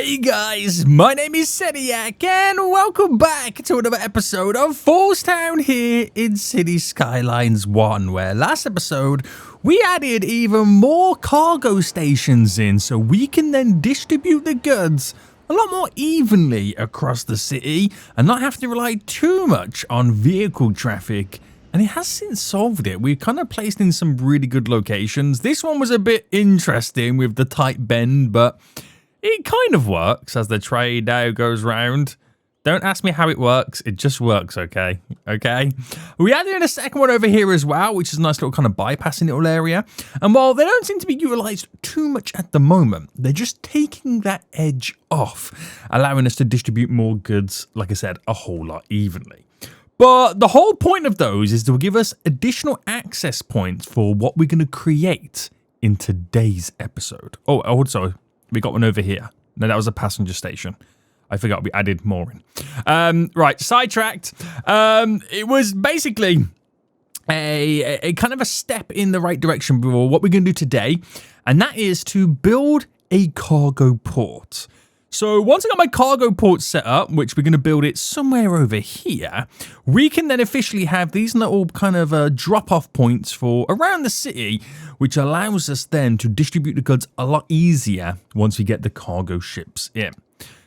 Hey guys, my name is Seniac and welcome back to another episode of FoolsTown here in City Skylines 1, where last episode we added even more cargo stations in so we can then distribute the goods a lot more evenly across the city and not have to rely too much on vehicle traffic. And it has since solved it. We've kind of placed in some really good locations. This one was a bit interesting with the tight bend, but it kind of works as the trade now goes round. Don't ask me how it works. It just works, okay? Okay. We added in a second one over here as well, which is a nice little kind of bypassing little area. And while they don't seem to be utilized too much at the moment, they're just taking that edge off, allowing us to distribute more goods, like I said, a whole lot evenly. But the whole point of those is to give us additional access points for what we're going to create in today's episode. Oh, also, we got one over here. No, that was a passenger station. I forgot we added more in. Right, sidetracked. It was basically a kind of a step in the right direction for what we're going to do today, and that is to build a cargo port. So once I got my cargo port set up, which we're going to build it somewhere over here, we can then officially have these little kind of drop-off points for around the city, which allows us then to distribute the goods a lot easier once we get the cargo ships in.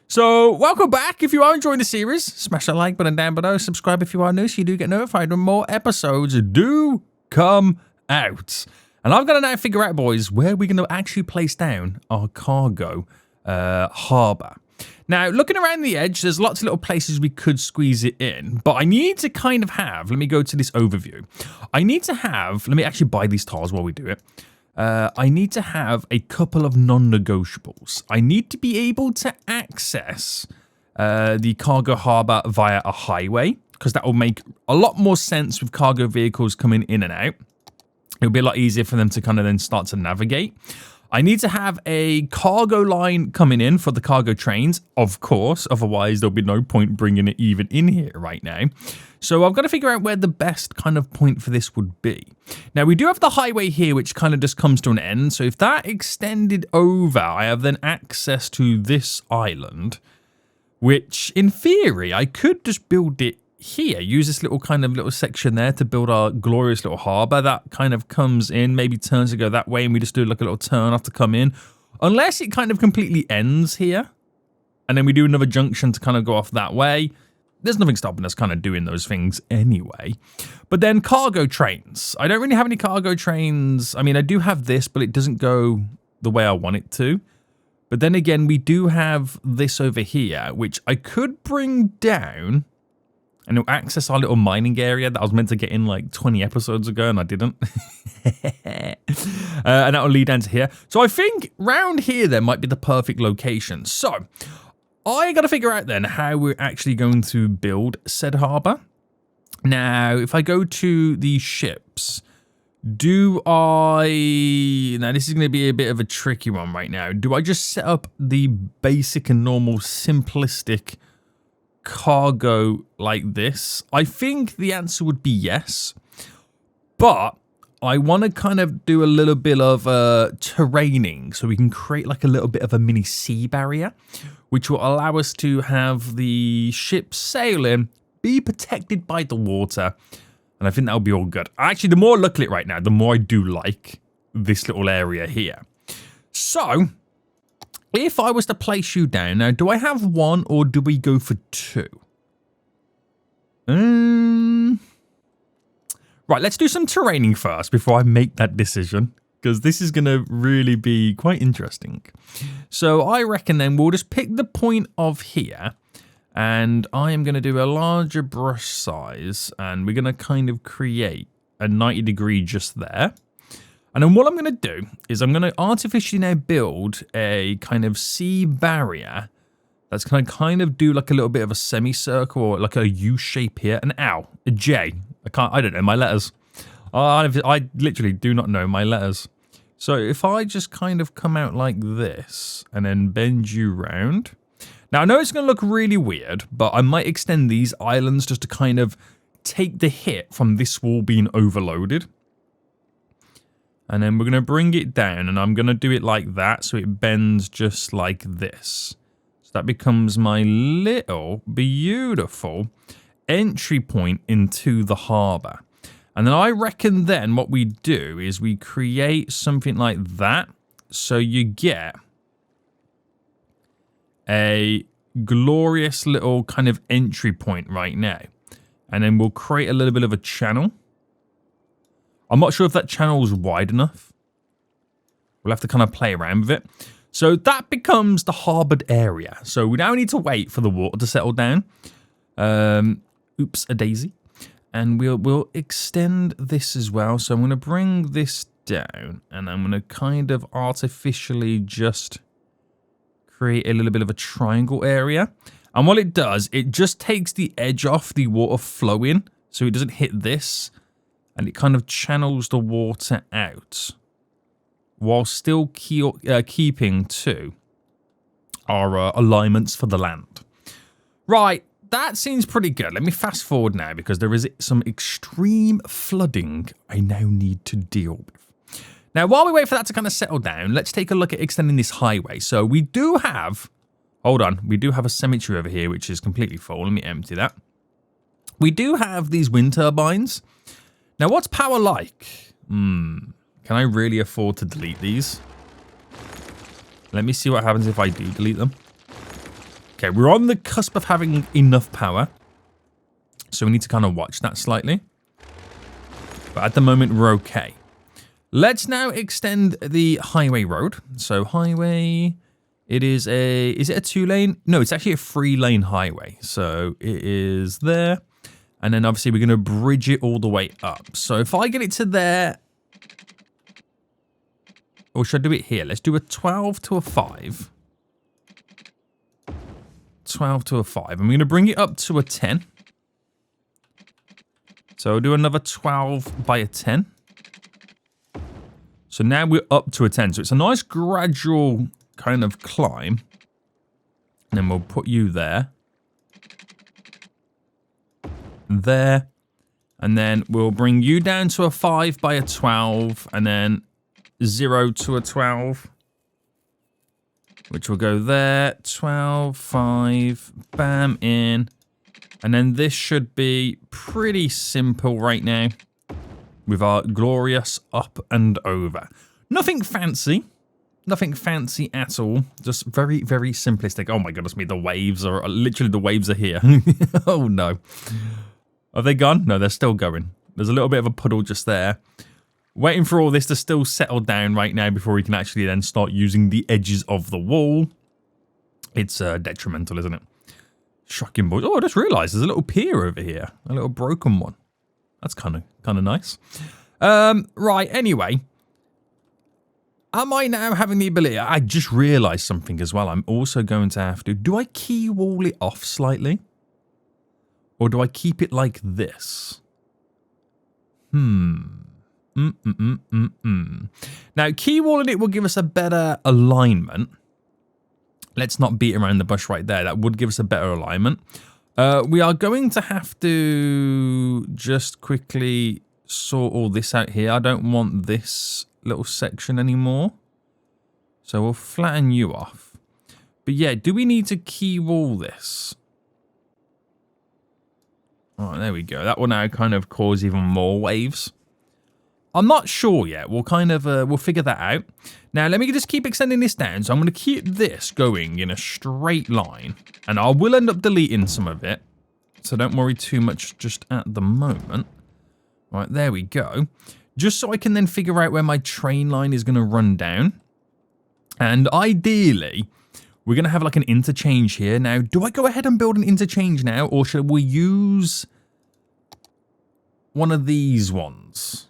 So welcome back. If you are enjoying the series, smash that like button down below. Subscribe if you are new so you do get notified when more episodes do come out. And I've got to now figure out, boys, where we're going to actually place down our cargo harbour. Now, looking around the edge, there's lots of little places we could squeeze it in, but I need to kind of have, let me go to this overview. I need to have, let me actually buy these tiles while we do it. I need to have a couple of non-negotiables. I need to be able to access the cargo harbour via a highway, because that will make a lot more sense with cargo vehicles coming in and out. It'll be a lot easier for them to kind of then start to navigate. I need to have a cargo line coming in for the cargo trains, of course, otherwise there'll be no point bringing it even in here right now. So I've got to figure out where the best kind of point for this would be. Now, we do have the highway here, which kind of just comes to an end. So if that extended over, I have then access to this island, which in theory, I could just build it here, use this little kind of little section there to build our glorious little harbour that kind of comes in, maybe turns to go that way, and we just do like a little turn off to come in, unless it kind of completely ends here and then we do another junction to kind of go off that way. There's nothing stopping us kind of doing those things anyway. But then cargo trains, I don't really have any cargo trains. I mean, I do have this, but it doesn't go the way I want it to. But then again, we do have this over here, which I could bring down and it'll access our little mining area that I was meant to get in like 20 episodes ago and I didn't. And that'll lead down to here. So I think round here there might be the perfect location. So I got to figure out then how we're actually going to build said harbour. Now, if I go to the ships, do I... Now, this is going to be a bit of a tricky one right now. Do I just set up the basic and normal simplistic cargo like this? I think the answer would be yes, but I want to kind of do a little bit of terraining so we can create like a little bit of a mini sea barrier, which will allow us to have the ships sailing, be protected by the water, and I think that'll be all good. Actually, the more I look at it right now, the more I do like this little area here. So if I was to place you down, now, do I have one or do we go for two? Right, let's do some terraining first before I make that decision, because this is going to really be quite interesting. So I reckon then we'll just pick the point of here, and I am going to do a larger brush size, and we're going to kind of create a 90-degree just there. And then what I'm going to do is I'm going to artificially now build a kind of sea barrier that's going to kind of do like a little bit of a semicircle or like a U shape here. And ow, a J. I don't know my letters. I literally do not know my letters. So if I just kind of come out like this and then bend you round. Now I know it's going to look really weird, but I might extend these islands just to kind of take the hit from this wall being overloaded. And then we're going to bring it down, and I'm going to do it like that so it bends just like this. that becomes my little beautiful entry point into the harbour. And then I reckon then what we do is we create something like that. So you get a glorious little kind of entry point right now. And then we'll create a little bit of a channel. I'm not sure if that channel is wide enough. We'll have to kind of play around with it. So that becomes the harboured area. So we now need to wait for the water to settle down. Oops, a daisy. And we'll extend this as well. So I'm going to bring this down. And I'm going to kind of artificially just create a little bit of a triangle area. And what it does, it just takes the edge off the water flowing. So it doesn't hit this. And it kind of channels the water out. While still keeping to our alignments for the land. Right, that seems pretty good. Let me fast forward now because there is some extreme flooding I now need to deal with. Now, while we wait for that to kind of settle down, let's take a look at extending this highway. So we do have, hold on, we do have a cemetery over here, which is completely full. Let me empty that. We do have these wind turbines. Now, what's power like? Can I really afford to delete these? Let me see what happens if I do delete them. Okay, we're on the cusp of having enough power. So we need to kind of watch that slightly. But at the moment, we're okay. Let's now extend the highway road. So highway, is it a 2-lane? No, it's actually a 3-lane highway. So it is there. And then obviously we're going to bridge it all the way up. So if I get it to there... Or should I do it here? Let's do a 12 to a 5. 12 to a 5. I'm going to bring it up to a 10. So I'll do another 12 by a 10. So now we're up to a 10. So it's a nice gradual kind of climb. And then we'll put you there. There. And then we'll bring you down to a 5 by a 12. And then 0 to a 12, which will go there, 12, 5, bam, in. And then this should be pretty simple right now with our glorious up and over. Nothing fancy at all. Just very, very simplistic. Oh my goodness me, the waves are here. Oh no. Have they gone? No, they're still going. There's a little bit of a puddle just there. Waiting for all this to still settle down right now before we can actually then start using the edges of the wall. It's detrimental, isn't it? Shocking, boys. Oh, I just realised there's a little pier over here. A little broken one. That's kind of nice. Right, anyway. Am I now having the ability... I just realised something as well. I'm also going to have to... Do I key wall it off slightly? Or do I keep it like this? Now, key walling it will give us a better alignment. Let's not beat around the bush right there. That would give us a better alignment. We are going to have to just quickly sort all this out here. I don't want this little section anymore. So we'll flatten you off. But yeah, do we need to key wall this? All right, there we go. That will now kind of cause even more waves. I'm not sure yet. We'll kind of, we'll figure that out. Now, let me just keep extending this down. So I'm going to keep this going in a straight line. And I will end up deleting some of it. So don't worry too much just at the moment. All right, there we go. Just so I can then figure out where my train line is going to run down. And ideally, we're going to have like an interchange here. Now, do I go ahead and build an interchange now? Or should we use one of these ones?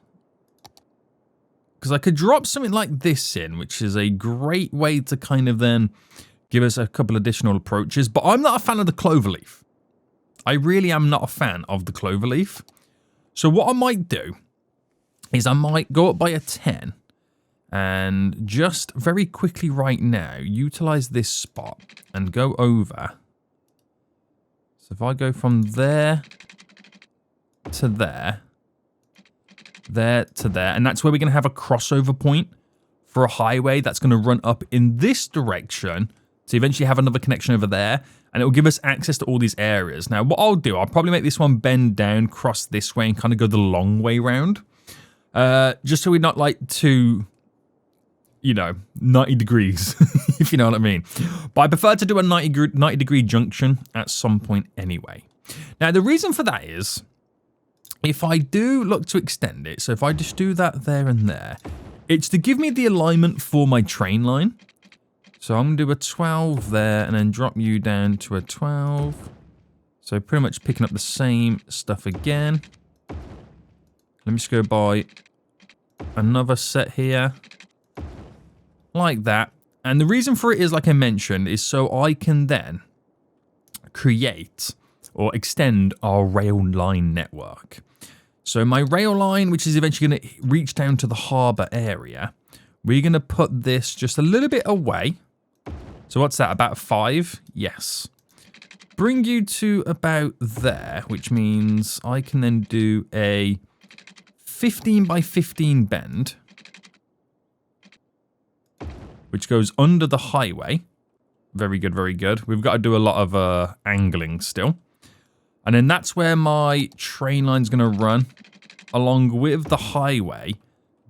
Because I could drop something like this in, which is a great way to kind of then give us a couple additional approaches. But I'm not a fan of the cloverleaf. I really am not a fan of the cloverleaf. So what I might do is I might go up by a 10 and just very quickly right now utilize this spot and go over. So if I go from there to there, there to there, and that's where we're going to have a crossover point for a highway that's going to run up in this direction to eventually have another connection over there, and it will give us access to all these areas. Now, what I'll do, I'll probably make this one bend down, cross this way, and kind of go the long way round. Just so we're not like too, 90 degrees, if you know what I mean. But I prefer to do a 90 degree junction at some point anyway. Now, the reason for that is, if I do look to extend it, so if I just do that there and there, it's to give me the alignment for my train line. So I'm going to do a 12 there and then drop you down to a 12. So pretty much picking up the same stuff again. Let me just go by another set here. Like that. And the reason for it is, like I mentioned, is so I can then create or extend our rail line network. So my rail line, which is eventually going to reach down to the harbour area, we're going to put this just a little bit away. So what's that, about 5? Yes. Bring you to about there, which means I can then do a 15 by 15 bend, which goes under the highway. Very good, very good. We've got to do a lot of angling still. And then that's where my train line's going to run, along with the highway,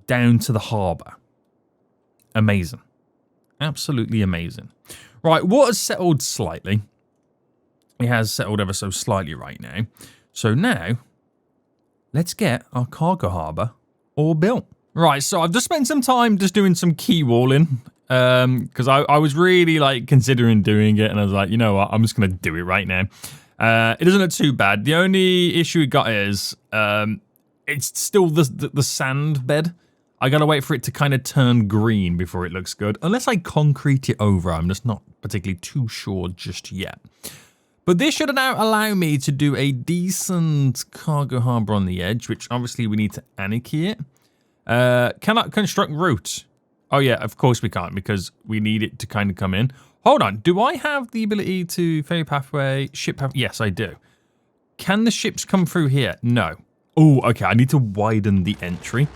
down to the harbour. Amazing. Absolutely amazing. Right, water's settled slightly. It has settled ever so slightly right now. So now, let's get our cargo harbour all built. Right, so I've just spent some time just doing some key walling. Because I was really like considering doing it, and I was like, you know what, I'm just going to do it right now. It doesn't look too bad. The only issue we got is it's still the sand bed. I gotta wait for it to kind of turn green before it looks good. Unless I concrete it over, I'm just not particularly too sure just yet. But this should now allow me to do a decent cargo harbour on the edge, which obviously we need to anarchy it. Cannot construct route. Oh yeah, of course we can't, because we need it to kind of come in. Hold on, do I have the ability to ferry pathway, ship pathway? Yes, I do. Can the ships come through here? No. Oh, okay, I need to widen the entry.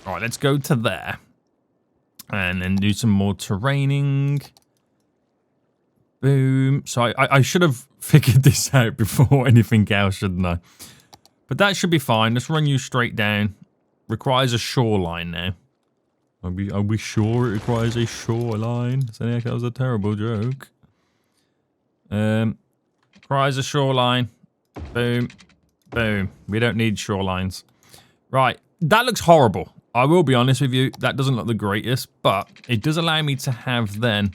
All right, let's go to there. And then do some more terraining. Boom. So I should have figured this out before anything else, shouldn't I? But that should be fine. Let's run you straight down. Requires a shoreline now. Are we sure it requires a shoreline? Sounded like that was a terrible joke. Requires a shoreline. Boom. Boom. We don't need shorelines. Right. That looks horrible. I will be honest with you. That doesn't look the greatest, but it does allow me to have then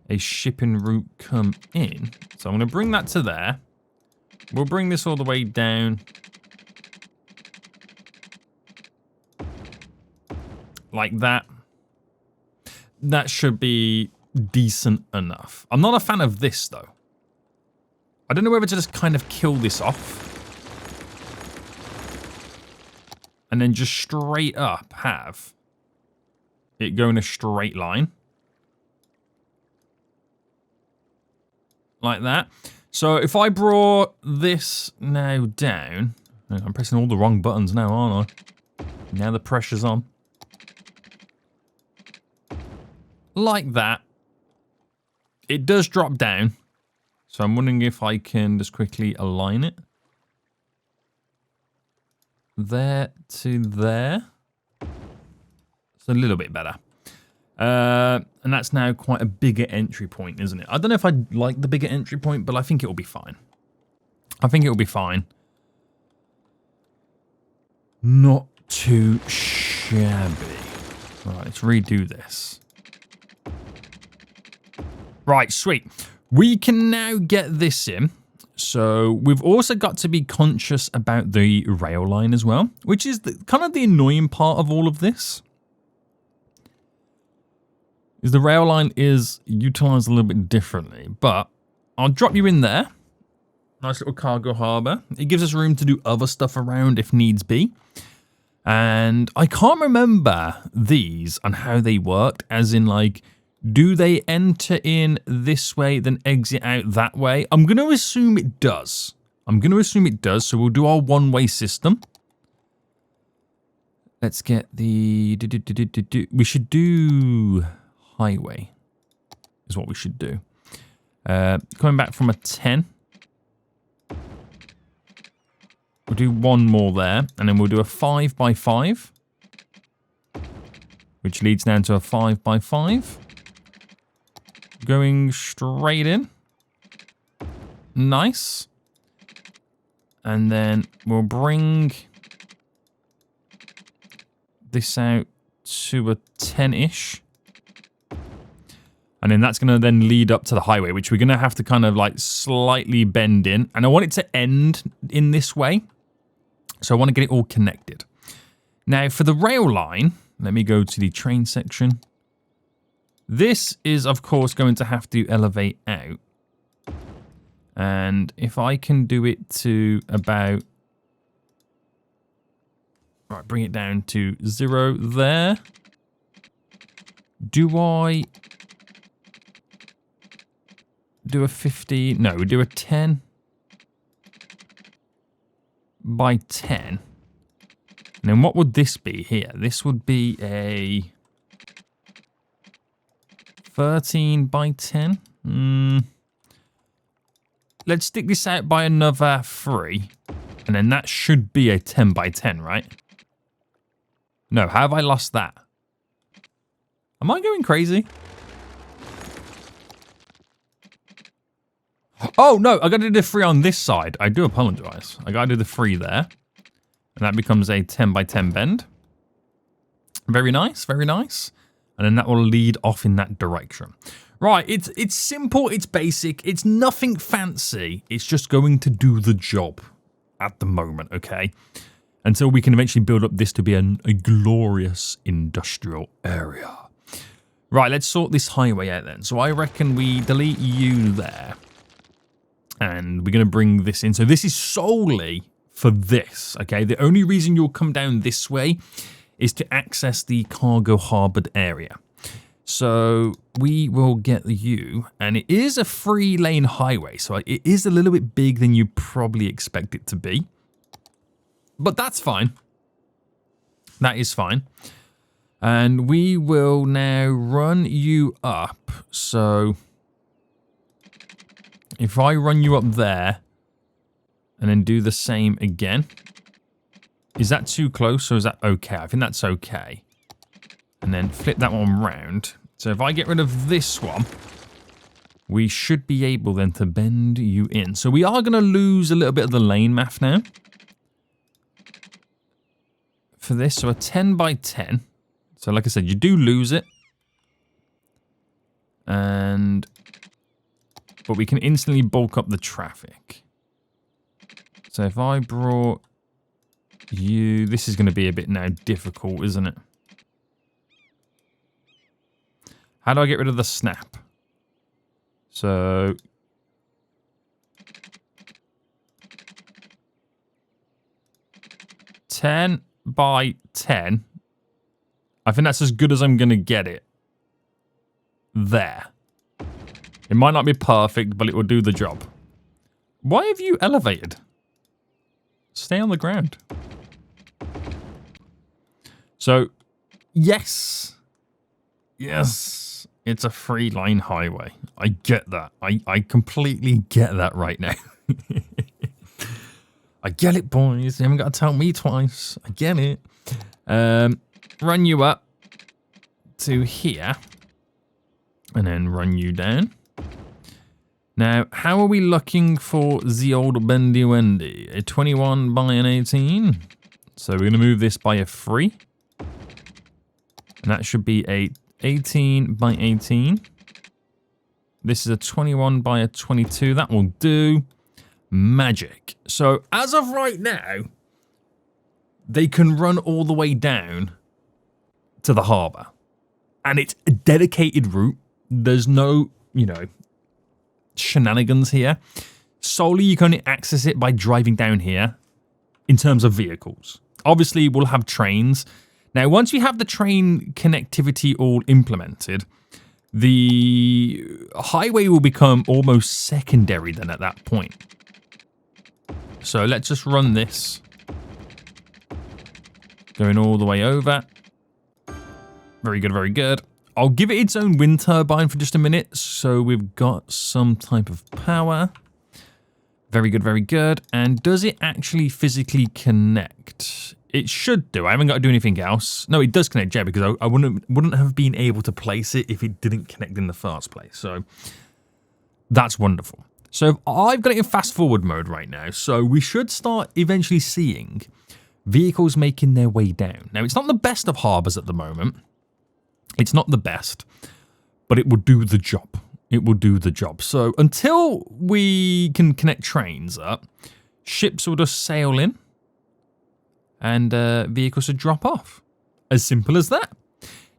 a shipping route come in. So I'm going to bring that to there. We'll bring this all the way down. Like that. That should be decent enough. I'm not a fan of this, though. I don't know whether to just kind of kill this off. And then just straight up have it go in a straight line. Like that. So if I brought this now down... I'm pressing all the wrong buttons now, aren't I? Now the pressure's on. Like that. It does drop down. So I'm wondering if I can just quickly align it. There to there. It's a little bit better. And that's now quite a bigger entry point, isn't it? I don't know if I like the bigger entry point, but I think it will be fine. I think it will be fine. Not too shabby. Right, let's redo this. Right, sweet. We can now get this in. So we've also got to be conscious about the rail line as well, which is kind of the annoying part of all of this. Is the rail line is utilized a little bit differently, but I'll drop you in there. Nice little cargo harbour. It gives us room to do other stuff around if needs be. And I can't remember these and how they worked, as in like, do they enter in this way, then exit out that way? I'm going to assume it does. So we'll do our one-way system. Let's get the... We should do highway. is what we should do. Coming back from a 10. We'll do one more there, and then we'll do a 5x5, which leads down to a 5x5. Going straight in. Nice. And then we'll bring this out to a 10-ish. And then that's going to then lead up to the highway, which we're going to have to kind of like slightly bend in. And I want it to end in this way. So I want to get it all connected. Now for the rail line, let me go to the train section. This is, of course, going to have to elevate out. And if I can do it to about... Right, bring it down to 0 there. Do I do a 50? No, we do a 10 by 10. And then what would this be here? This would be a 13 by 10. Let's stick this out by another 3. And then that should be a 10 by 10, right? No, how have I lost that? Am I going crazy? Oh, no, I got to do the 3 on this side. I do apologize. I got to do the 3 there. And that becomes a 10 by 10 bend. Very nice, very nice. And then that will lead off in that direction. Right, it's simple, it's basic, it's nothing fancy. It's just going to do the job at the moment, okay? Until we can eventually build up this to be a glorious industrial area. Right, let's sort this highway out then. So I reckon we delete you there. And we're going to bring this in. So this is solely for this, okay? The only reason you'll come down this way is to access the cargo harbored area. So we will get you, and it is a 3-lane highway. So it is a little bit big than you probably expect it to be. But that's fine. That is fine. And we will now run you up. So if I run you up there and then do the same again. Is that too close or is that okay? I think that's okay. And then flip that one round. So if I get rid of this one, we should be able then to bend you in. So we are going to lose a little bit of the lane math now. For this, so a 10 by 10. So like I said, you do lose it. But we can instantly bulk up the traffic. So if I brought you, this is going to be a bit now difficult, isn't it? How do I get rid of the snap? So $10 by 10. I think that's as good as I'm going to get it. There. It might not be perfect, but it will do the job. Why have you elevated? Stay on the ground. So, yes. Yes. It's a 3-lane highway. I get that. I completely get that right now. I get it, boys. You haven't got to tell me twice. I get it. Run you up to here. And then run you down. Now, how are we looking for the old bendy wendy? A 21 by an 18. So we're going to move this by a 3. And that should be a 18 by 18. This is a 21 by a 22. That will do. Magic. So as of right now, they can run all the way down to the harbour. And it's a dedicated route. There's no, shenanigans here. Solely you can only access it by driving down here in terms of vehicles. Obviously, we'll have trains. Now, once we have the train connectivity all implemented, the highway will become almost secondary then at that point. So let's just run this. Going all the way over. Very good, very good. I'll give it its own wind turbine for just a minute. So we've got some type of power. Very good, very good. And does it actually physically connect? It should do. I haven't got to do anything else. No, it does connect, yeah, because I wouldn't have been able to place it if it didn't connect in the first place. So that's wonderful. So I've got it in fast forward mode right now. So we should start eventually seeing vehicles making their way down. Now, it's not the best of harbors at the moment. It's not the best, but it will do the job. It will do the job. So until we can connect trains up, ships will just sail in and vehicles will drop off. As simple as that.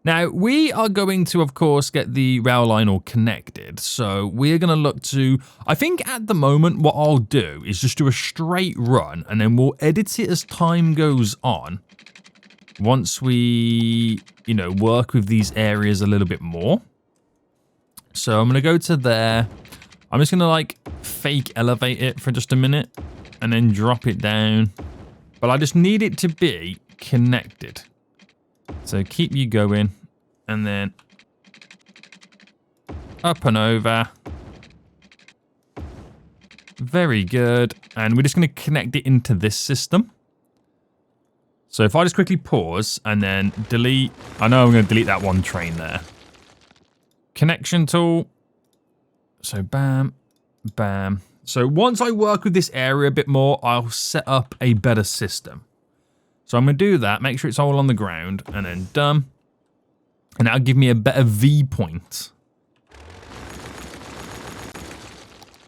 Now, we are going to, of course, get the rail line all connected. So we're going to look to, I think at the moment, what I'll do is just do a straight run and then we'll edit it as time goes on. Once we, you know, work with these areas a little bit more. So I'm going to go to there. I'm just going to like fake elevate it for just a minute and then drop it down. But I just need it to be connected. So keep you going and then up and over. Very good. And we're just going to connect it into this system. So if I just quickly pause and then delete, I know I'm going to delete that one train there. Connection tool. So bam, bam. So once I work with this area a bit more, I'll set up a better system. So I'm going to do that, make sure it's all on the ground, and then done. And that'll give me a better V point.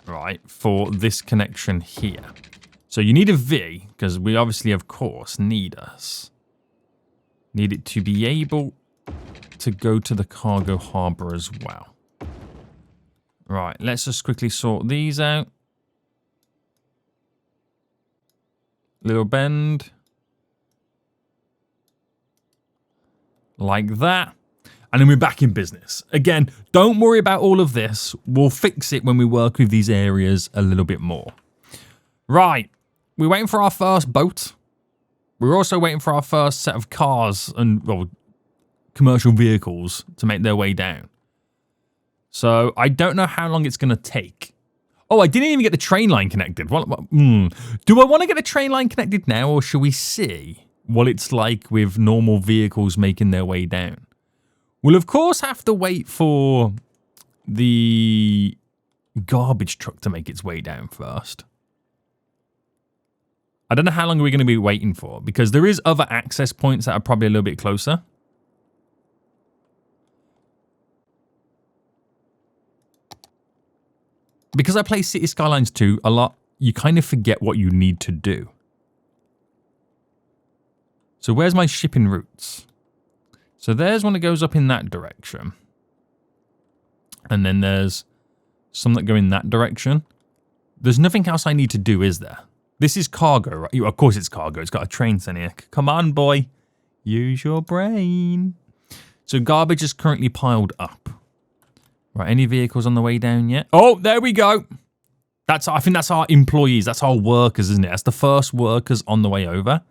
Right, for this connection here. So you need a V, because we obviously, of course, need it to be able to go to the cargo harbour as well. Right, let's just quickly sort these out. Little bend. Like that. And then we're back in business. Again, don't worry about all of this. We'll fix it when we work with these areas a little bit more. Right. We're waiting for our first boat. We're also waiting for our first set of cars and, well, commercial vehicles to make their way down. So I don't know how long it's going to take. Oh, I didn't even get the train line connected. Do I want to get the train line connected now, or should we see what it's like with normal vehicles making their way down? We'll, of course, have to wait for the garbage truck to make its way down first. I don't know how long we're going to be waiting for, because there is other access points that are probably a little bit closer. Because I play City Skylines 2 a lot, you kind of forget what you need to do. So where's my shipping routes? So there's one that goes up in that direction. And then there's some that go in that direction. There's nothing else I need to do, is there? This is cargo, right? Of course it's cargo. It's got a train in here. Come on, boy. Use your brain. So garbage is currently piled up. Right, any vehicles on the way down yet? Oh, there we go. I think that's our employees. That's our workers, isn't it? That's the first workers on the way over.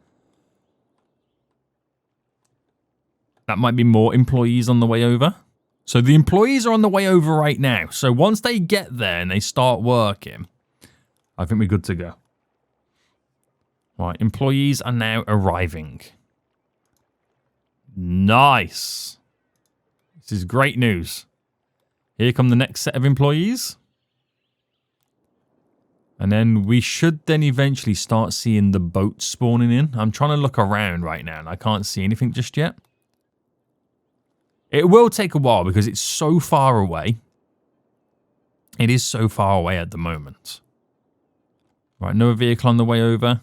That might be more employees on the way over. So the employees are on the way over right now. So once they get there and they start working, I think we're good to go. Right, employees are now arriving. Nice. This is great news. Here come the next set of employees. And then we should then eventually start seeing the boats spawning in. I'm trying to look around right now and I can't see anything just yet. It will take a while because it's so far away. It is so far away at the moment. Right, no vehicle on the way over.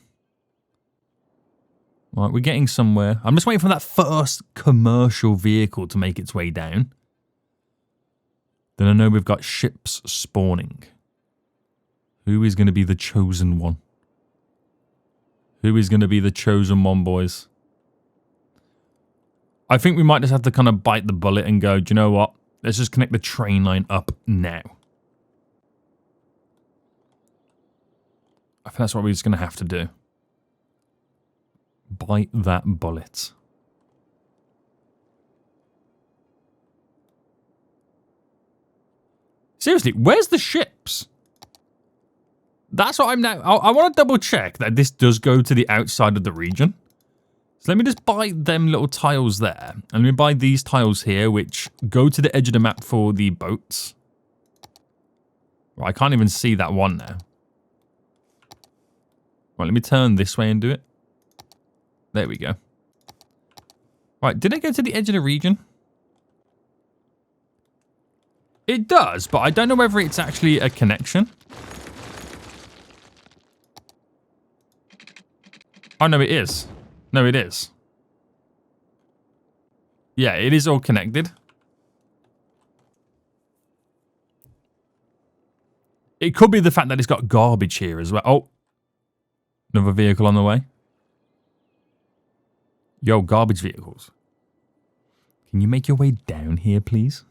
Right, we're getting somewhere. I'm just waiting for that first commercial vehicle to make its way down. Then I know we've got ships spawning. Who is going to be the chosen one? Who is going to be the chosen one, boys? I think we might just have to kind of bite the bullet and go, do you know what? Let's just connect the train line up now. I think that's what we're just going to have to do. Bite that bullet. Seriously, where's the ships? That's what I'm now... I want to double check that this does go to the outside of the region. So let me just buy them little tiles there. And let me buy these tiles here, which go to the edge of the map for the boats. Right, I can't even see that one now. Right, let me turn this way and do it. There we go. Right, did it go to the edge of the region? It does, but I don't know whether it's actually a connection. Oh, no, it is. No, it is. Yeah, it is all connected. It could be the fact that it's got garbage here as well. Oh. Another vehicle on the way. Yo, garbage vehicles. Can you make your way down here, please?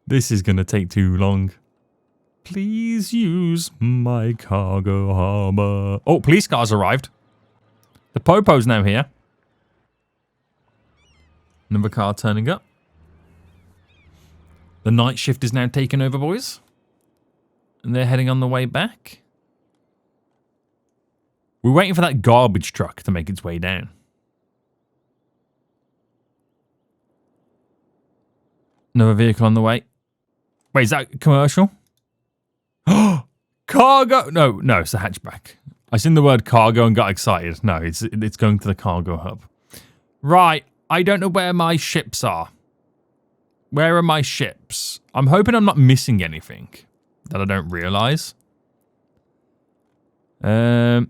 This is going to take too long. Please use my cargo harbor. Oh, police cars arrived. The Popo's now here. Another car turning up. The night shift is now taken over, boys. And they're heading on the way back. We're waiting for that garbage truck to make its way down. Another vehicle on the way. Wait, is that commercial? Cargo! No, it's a hatchback. I seen the word cargo and got excited. No, it's going to the cargo hub. Right, I don't know where my ships are. Where are my ships? I'm hoping I'm not missing anything that I don't realize. Do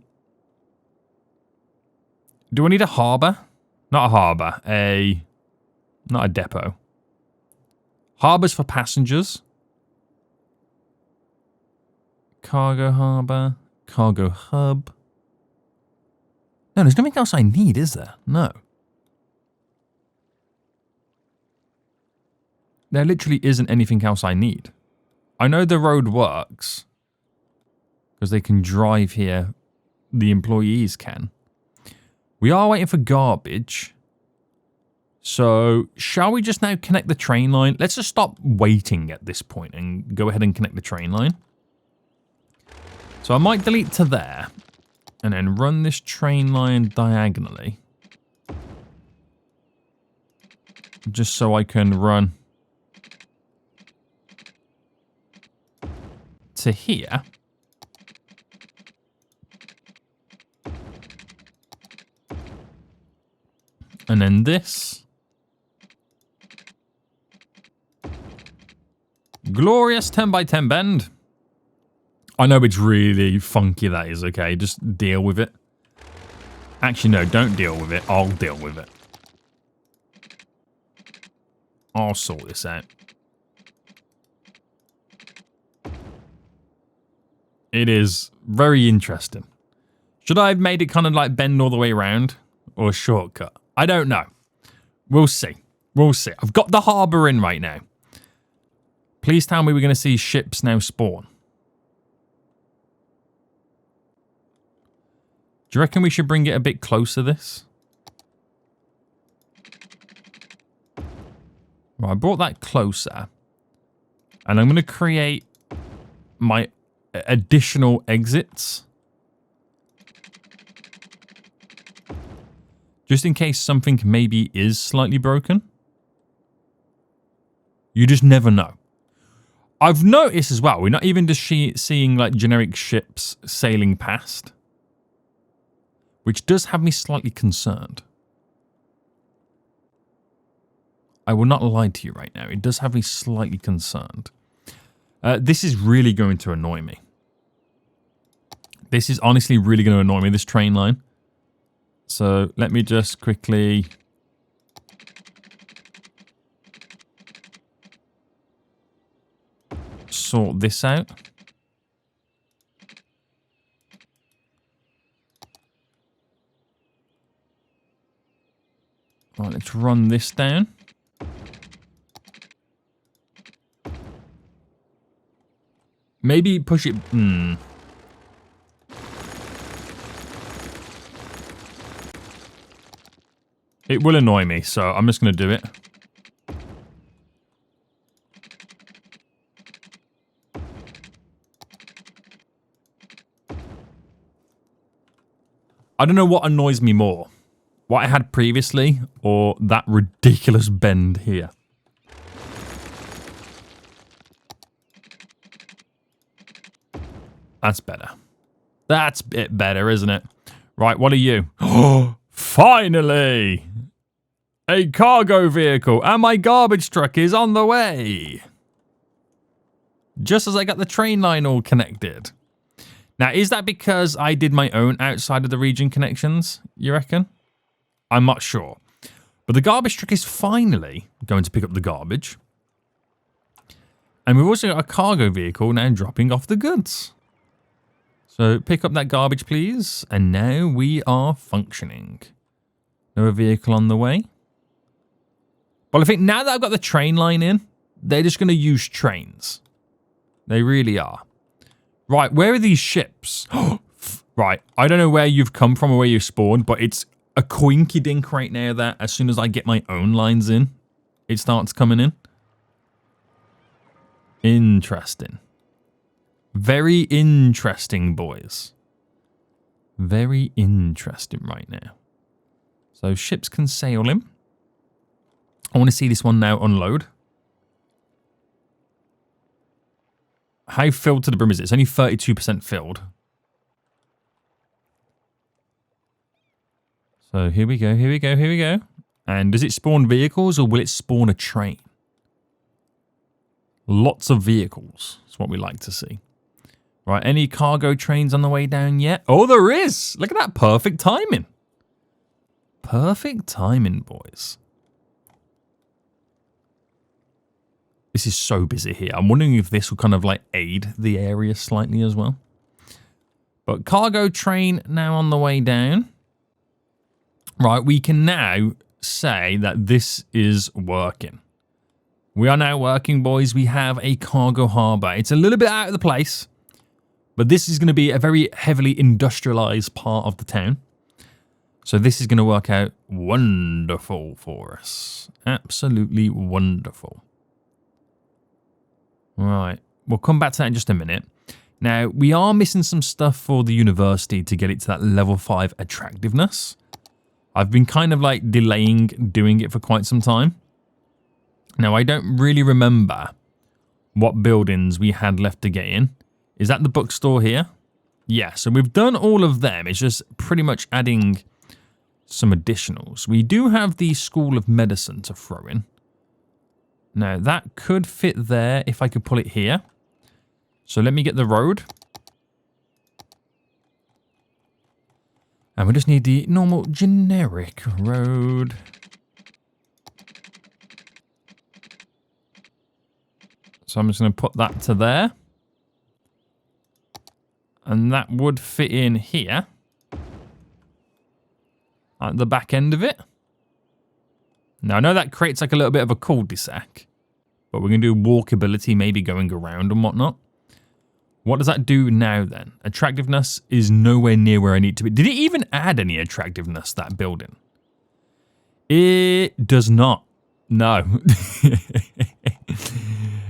I need a harbor? Not a harbor. Not a depot. Harbors for passengers. Cargo harbor. Cargo hub. No, there's nothing else I need, is there? No. There literally isn't anything else I need. I know the road works. Because they can drive here. The employees can. We are waiting for garbage. So, shall we just now connect the train line? Let's just stop waiting at this point and go ahead and connect the train line. So I might delete to there. And then run this train line diagonally. Just so I can run to here. And then this. Glorious 10x10 bend. I know it's really funky, that is, okay? Just deal with it. Actually, no, don't deal with it. I'll deal with it. I'll sort this out. It is very interesting. Should I have made it kind of like bend all the way around? Or a shortcut? I don't know. We'll see. We'll see. I've got the harbour in right now. Please tell me we're going to see ships now spawn. Do you reckon we should bring it a bit closer, this? Right, I brought that closer. And I'm going to create my additional exits. Just in case something maybe is slightly broken. You just never know. I've noticed as well, we're not even just seeing like generic ships sailing past. Which does have me slightly concerned. I will not lie to you right now. It does have me slightly concerned. This is really going to annoy me. This is honestly really going to annoy me, this train line. So let me just quickly... sort this out. Right, let's run this down. Maybe push it... It will annoy me, so I'm just going to do it. I don't know what annoys me more. What I had previously or that ridiculous bend here. That's better. That's a bit better, isn't it? Right, what are you? Oh, finally! A cargo vehicle and my garbage truck is on the way. Just as I got the train line all connected. Now, is that because I did my own outside of the region connections, you reckon? I'm not sure. But the garbage truck is finally going to pick up the garbage. And we've also got a cargo vehicle now dropping off the goods. So pick up that garbage, please. And now we are functioning. No vehicle on the way. Well, I think now that I've got the train line in, they're just going to use trains. They really are. Right, where are these ships? Right, I don't know where you've come from or where you spawned, but it's a coinky dink right now that as soon as I get my own lines in, it starts coming in. Interesting. Very interesting, boys. Very interesting right now. So ships can sail in. I want to see this one now unload. How filled to the brim is it? It's only 32% filled. So here we go, here we go, here we go. And does it spawn vehicles or will it spawn a train? Lots of vehicles. That's what we like to see. Right, any cargo trains on the way down yet? Oh, there is! Look at that, perfect timing. Perfect timing, boys. This is so busy here. I'm wondering if this will kind of like aid the area slightly as well. But cargo train now on the way down. Right, we can now say that this is working. We are now working, boys. We have a cargo harbour. It's a little bit out of the place, but this is going to be a very heavily industrialised part of the town. So this is going to work out wonderful for us. Absolutely wonderful. Right, we'll come back to that in just a minute. Now, we are missing some stuff for the university to get it to that level 5 attractiveness. I've been kind of like delaying doing it for quite some time. Now, I don't really remember what buildings we had left to get in. Is that the bookstore here? Yeah, so we've done all of them. It's just pretty much adding some additionals. We do have the School of Medicine to throw in. Now, that could fit there if I could pull it here. So let me get the road. And we just need the normal generic road. So I'm just going to put that to there. And that would fit in here. At the back end of it. Now, I know that creates like a little bit of a cul-de-sac. But we're going to do walkability, maybe going around and whatnot. What does that do now then? Attractiveness is nowhere near where I need to be. Did it even add any attractiveness, that building? It does not. No.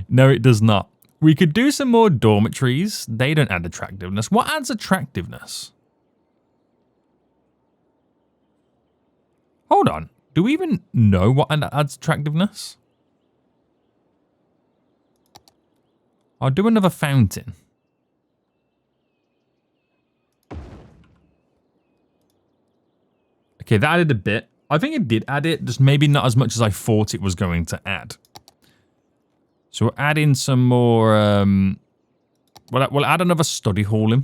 No, it does not. We could do some more dormitories. They don't add attractiveness. What adds attractiveness? Hold on. Do we even know what adds attractiveness? I'll do another fountain. Okay, that added a bit. I think it did add it, just maybe not as much as I thought it was going to add. So we'll add in some more... we'll add another study hall in.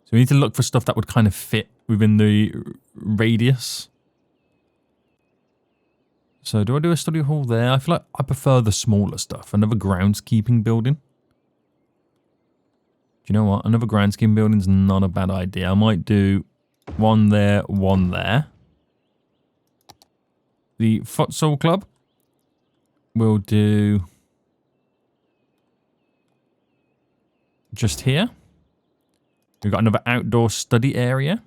So we need to look for stuff that would kind of fit within the radius. So do I do a study hall there? I feel like I prefer the smaller stuff. Another groundskeeping building. Do you know what? Another groundskeeping building's not a bad idea. I might do one there, one there. The futsal club. We'll do just here. We've got another outdoor study area.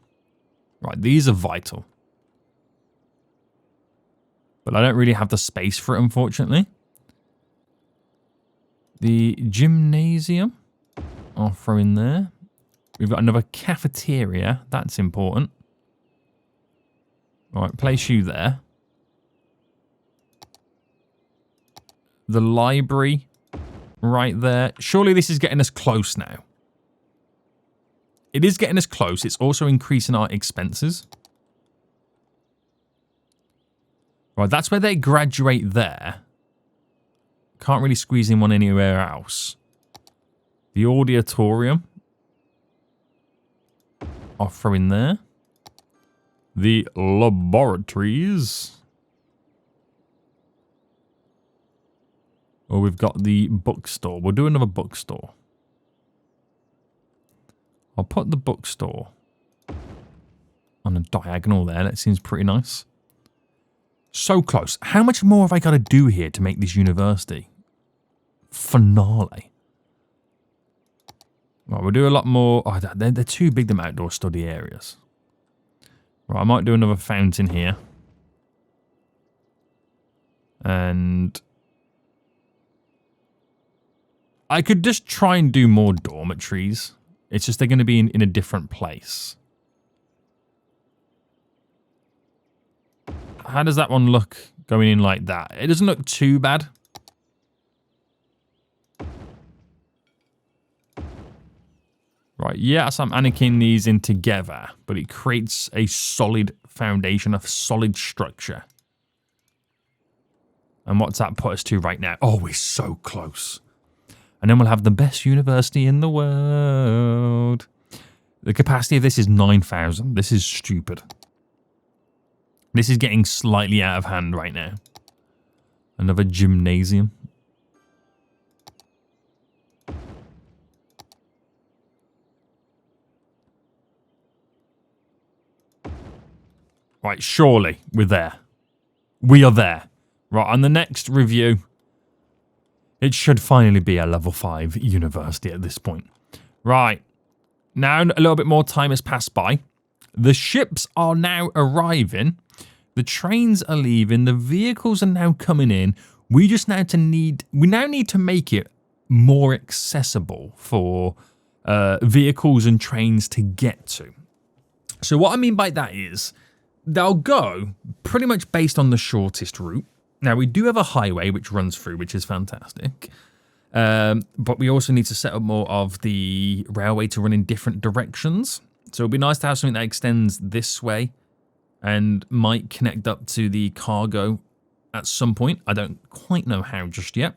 Right, these are vital. But I don't really have the space for it, unfortunately. The gymnasium, I'll throw in there. We've got another cafeteria. That's important. All right, place you there. The library right there. Surely this is getting us close now. It is getting us close. It's also increasing our expenses. Right, that's where they graduate there. Can't really squeeze in one anywhere else. The auditorium. I'll throw in there. The laboratories. Oh, we've got the bookstore. We'll do another bookstore. I'll put the bookstore on a diagonal there. That seems pretty nice. So close. How much more have I got to do here to make this university finale? Right, we'll do a lot more. Oh, they're too big, them outdoor study areas. Right, I might do another fountain here. And I could just try and do more dormitories. It's just they're going to be in a different place. How does that one look going in like that? It doesn't look too bad. Right, yes, I'm annealing these in together, but it creates a solid foundation, a solid structure. And what's that put us to right now? Oh, we're so close. And then we'll have the best university in the world. The capacity of this is 9,000. This is stupid. This is getting slightly out of hand right now. Another gymnasium. Right, surely we're there. We are there. Right, on the next review, it should finally be a level 5 university at this point. Right, now a little bit more time has passed by. The ships are now arriving. The trains are leaving. The vehicles are now coming in. We now need to make it more accessible for vehicles and trains to get to. So what I mean by that is they'll go pretty much based on the shortest route. Now, we do have a highway which runs through, which is fantastic. But we also need to set up more of the railway to run in different directions. So it'd be nice to have something that extends this way and might connect up to the cargo at some point. I don't quite know how just yet.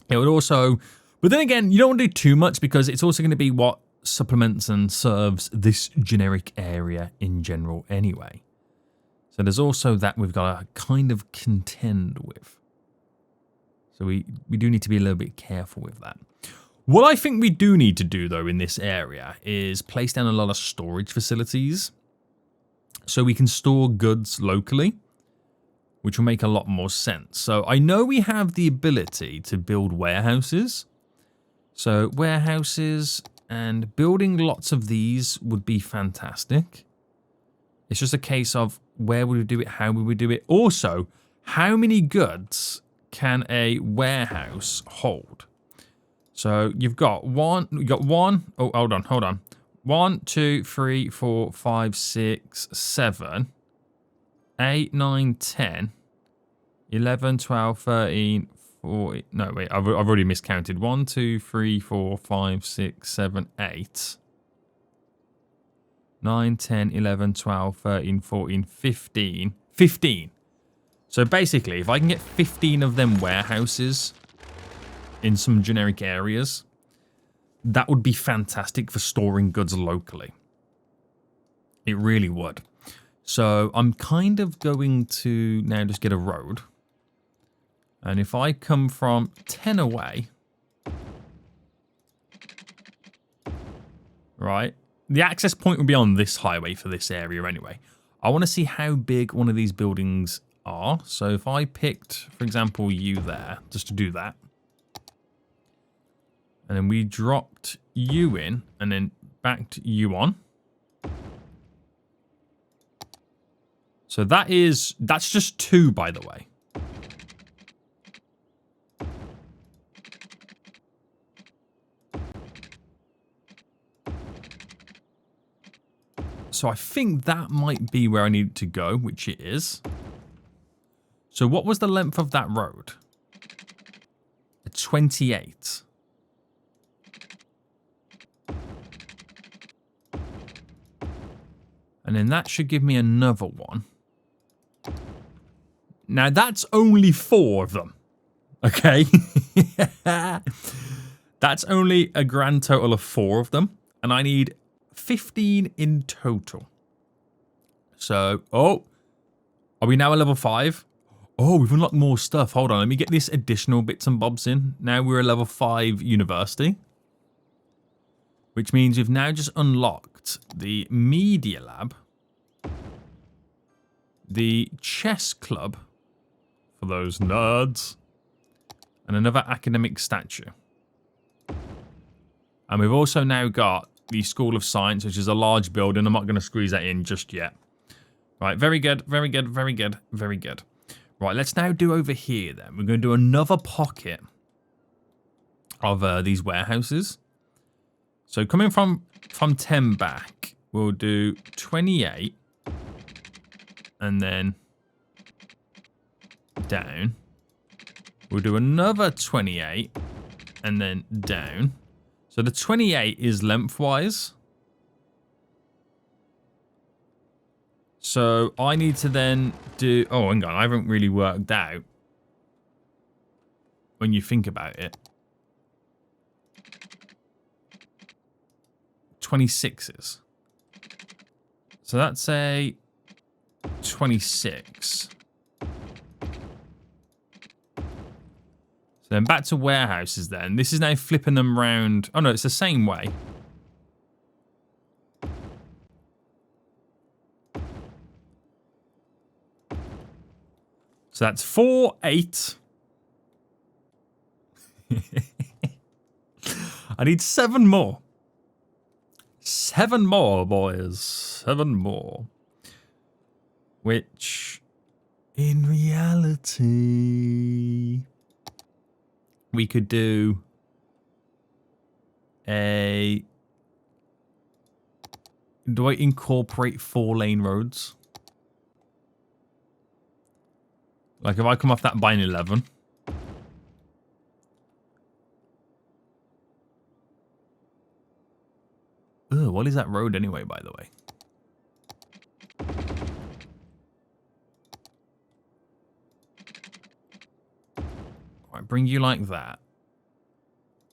It would also... But then again, you don't want to do too much because it's also going to be what supplements and serves this generic area in general anyway. So there's also that we've got to kind of contend with. So we do need to be a little bit careful with that. What I think we do need to do, though, in this area is place down a lot of storage facilities so we can store goods locally, which will make a lot more sense. So I know we have the ability to build warehouses. So warehouses and building lots of these would be fantastic. It's just a case of where would we do it, how would we do it. Also, how many goods can a warehouse hold? So you've got one, oh, hold on. 1, 2, 3, 4, 5, 6, 7, 8, 9, 10, 11, 12, 13, 14. No, wait, I've already miscounted. 1, 2, 3, 4, 5, 6, 7, 8. 9, 10, 11, 12, 13, 14, 15. 15. So basically, if I can get 15 of them warehouses in some generic areas, that would be fantastic for storing goods locally. It really would. So I'm kind of going to now just get a road. And if I come from 10 away, right? The access point will be on this highway for this area anyway. I want to see how big one of these buildings are. So if I picked, for example, you there, just to do that. And then we dropped you in and then backed you on. So that's just 2, by the way. So I think that might be where I need to go, which it is. So what was the length of that road? 28. And then that should give me another one. Now that's only 4 of them. Okay. That's only a grand total of 4 of them. And I need 15 in total. So, oh, are we now at level 5? Oh, we've unlocked more stuff. Hold on, let me get this additional bits and bobs in. Now we're a level 5 university. Which means we've now just unlocked the media lab. The chess club, for those nerds. And another academic statue. And we've also now got the School of Science, which is a large building. I'm not going to squeeze that in just yet. Right, very good, very good, very good, very good. Right, let's now do over here then. We're going to do another pocket of these warehouses. So coming from 10 back, we'll do 28. And then down. We'll do another 28 and then down. So the 28 is lengthwise. So I need to then do... Oh, hang on. I haven't really worked out when you think about it. 26s. So that's a 26. Then back to warehouses then. This is now flipping them round. Oh no, it's the same way. So that's 4, 8. I need 7 more. 7 more, boys. 7 more. Which, in reality... we could do a... Do I incorporate 4-lane roads? Like if I come off that by an 11. Ugh, what is that road anyway, by the way? Right, bring you like that.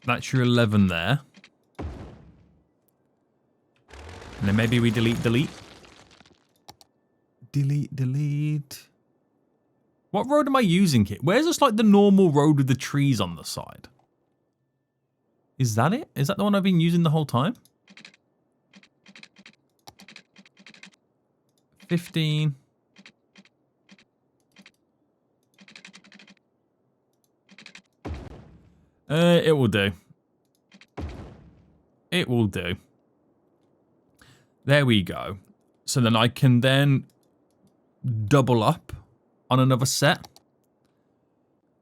That's your 11 there. And then maybe we delete. Delete. What road am I using here? Where's just like the normal road with the trees on the side? Is that it? Is that the one I've been using the whole time? 15. It will do. It will do. There we go. So then I can then double up on another set.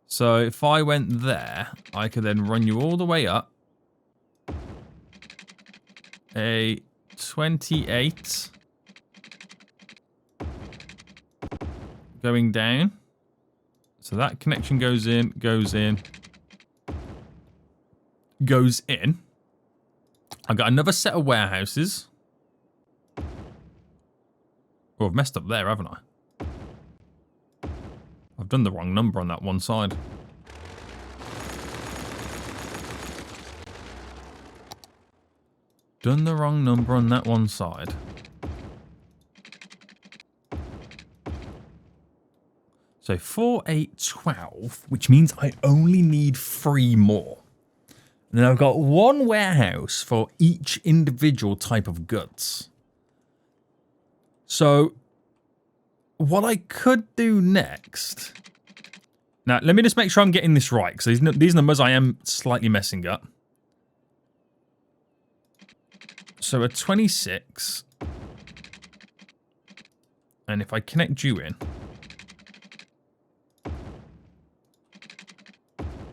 So if I went there, I could then run you all the way up. A 28. Going down. So that connection goes in, goes in. Goes in. I've got another set of warehouses. Oh, I've messed up there, haven't I? I've done the wrong number on that one side. Done the wrong number on that one side. So 4, 8, 12, which means I only need 3 more. And then I've got 1 warehouse for each individual type of goods. So what I could do next... Now, let me just make sure I'm getting this right, because these numbers I am slightly messing up. So a 26. And if I connect you in...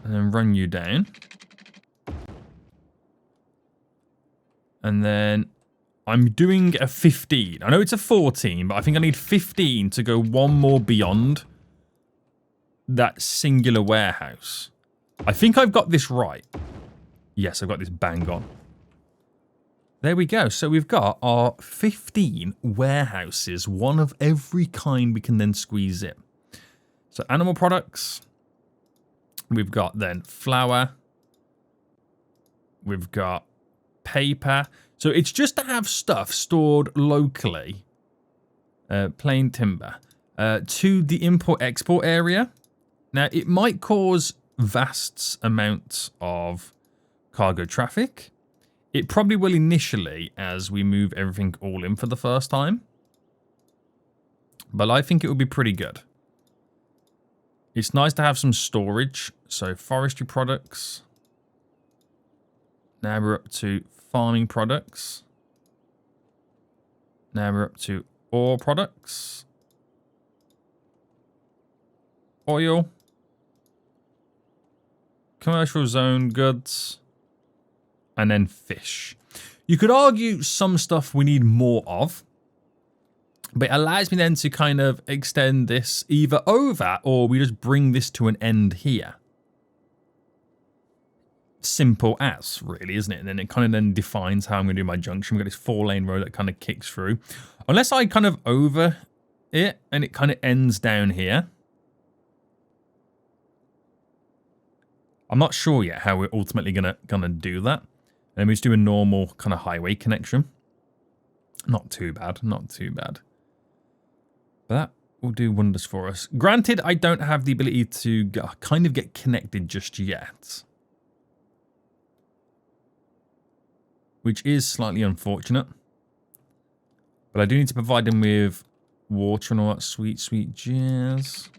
and then run you down. And then I'm doing a 15. I know it's a 14, but I think I need 15 to go one more beyond that singular warehouse. I think I've got this right. Yes, I've got this bang on. There we go. So we've got our 15 warehouses, one of every kind we can then squeeze in. So animal products. We've got then flour. We've got paper. So it's just to have stuff stored locally. Plain timber. To the import-export area. Now, it might cause vast amounts of cargo traffic. It probably will initially as we move everything all in for the first time. But I think it will be pretty good. It's nice to have some storage. So forestry products. Now we're up to farming products. Now we're up to ore products. Oil. Commercial zone goods. And then fish. You could argue some stuff we need more of. But it allows me then to kind of extend this either over or we just bring this to an end here. Simple as, really, isn't it? And then it kind of then defines how I'm going to do my junction. We've got this 4-lane road that kind of kicks through. Unless I kind of over it and it kind of ends down here. I'm not sure yet how we're ultimately gonna do that. And we just do a normal kind of highway connection. Not too bad, not too bad. But that will do wonders for us. Granted, I don't have the ability to kind of get connected just yet. Which is slightly unfortunate. But I do need to provide them with water and all that sweet, sweet jazz.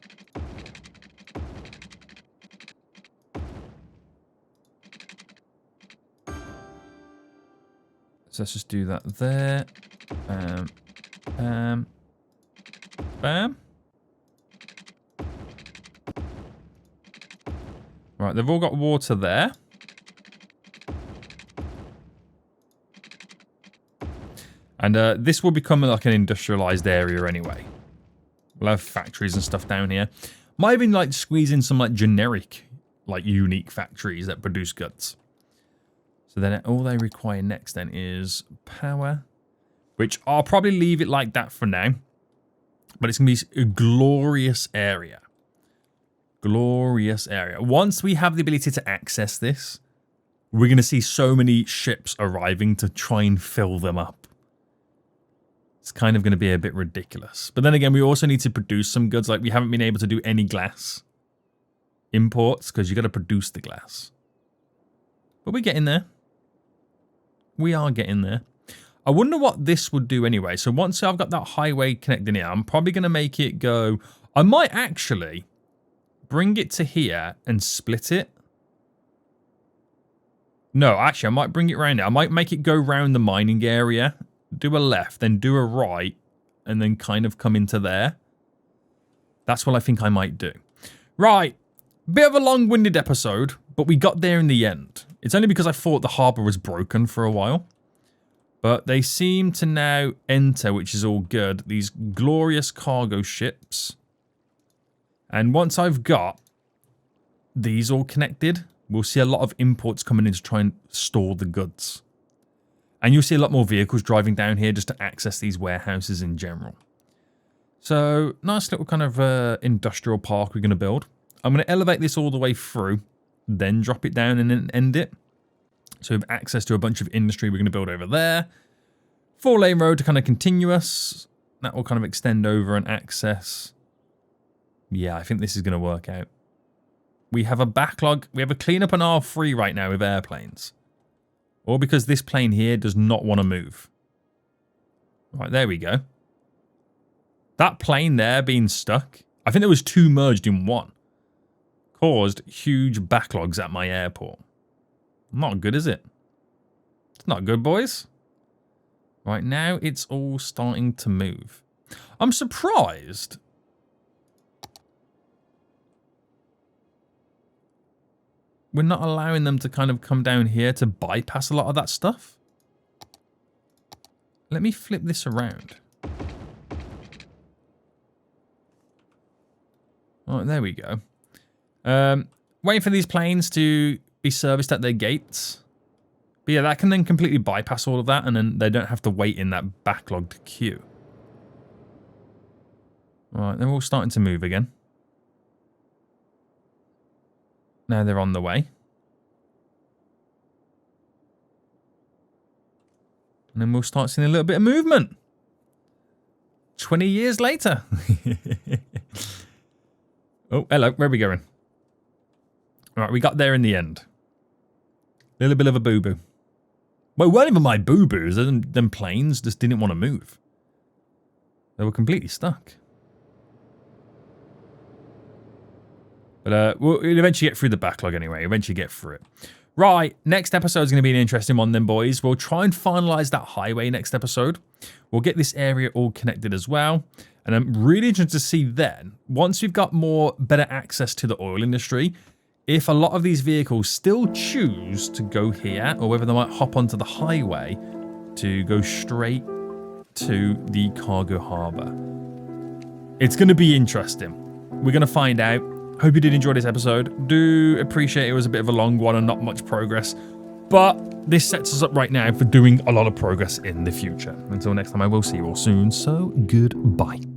So let's just do that there. Bam. Right, they've all got water there. And this will become like an industrialized area anyway. We'll have factories and stuff down here. Might even like squeeze in some like generic, like unique factories that produce goods. So then all they require next then is power, which I'll probably leave it like that for now. But it's going to be a glorious area. Glorious area. Once we have the ability to access this, we're going to see so many ships arriving to try and fill them up. It's kind of going to be a bit ridiculous. But then again, we also need to produce some goods. Like we haven't been able to do any glass imports because you got to produce the glass. But we're getting there. We are getting there. I wonder what this would do anyway. So once I've got that highway connecting here, I'm probably going to make it go... I might actually bring it to here and split it. No, actually, I might bring it around here. I might make it go round the mining area, do a left, then do a right, and then kind of come into there. That's what I think I might do. Right. Bit of a long-winded episode, but we got there in the end. It's only because I thought the harbour was broken for a while. But they seem to now enter, which is all good, these glorious cargo ships. And once I've got these all connected, we'll see a lot of imports coming in to try and store the goods. And you'll see a lot more vehicles driving down here just to access these warehouses in general. So, nice little kind of industrial park we're going to build. I'm going to elevate this all the way through, then drop it down and then end it. So we have access to a bunch of industry we're going to build over there. 4-lane road to kind of continuous. That will kind of extend over and access. Yeah, I think this is going to work out. We have a backlog. We have a cleanup on R3 right now with airplanes. Or because this plane here does not want to move. Right, there we go. That plane there being stuck. I think there was 2 merged in one. Caused huge backlogs at my airport. Not good, is it? It's not good, boys. Right, now it's all starting to move. I'm surprised. We're not allowing them to kind of come down here to bypass a lot of that stuff. let me flip this around. All right, there we go. Waiting for these planes to be serviced at their gates. But yeah, that can then completely bypass all of that, and then they don't have to wait in that backlogged queue. All right, they're all starting to move again. Now they're on the way. And then we'll start seeing a little bit of movement. 20 years later. Oh, hello. Where are we going? All right, we got there in the end. A little bit of a boo-boo. Well, it weren't even my boo-boos. Them planes just didn't want to move. They were completely stuck. But we'll eventually get through the backlog anyway. Eventually get through it. Right, next episode is going to be an interesting one then, boys. We'll try and finalize that highway next episode. We'll get this area all connected as well. And I'm really interested to see then, once we've got better access to the oil industry, if a lot of these vehicles still choose to go here, or whether they might hop onto the highway to go straight to the cargo harbour. It's going to be interesting. We're going to find out. Hope you did enjoy this episode. Do appreciate it was a bit of a long one and not much progress. But this sets us up right now for doing a lot of progress in the future. Until next time, I will see you all soon. So goodbye.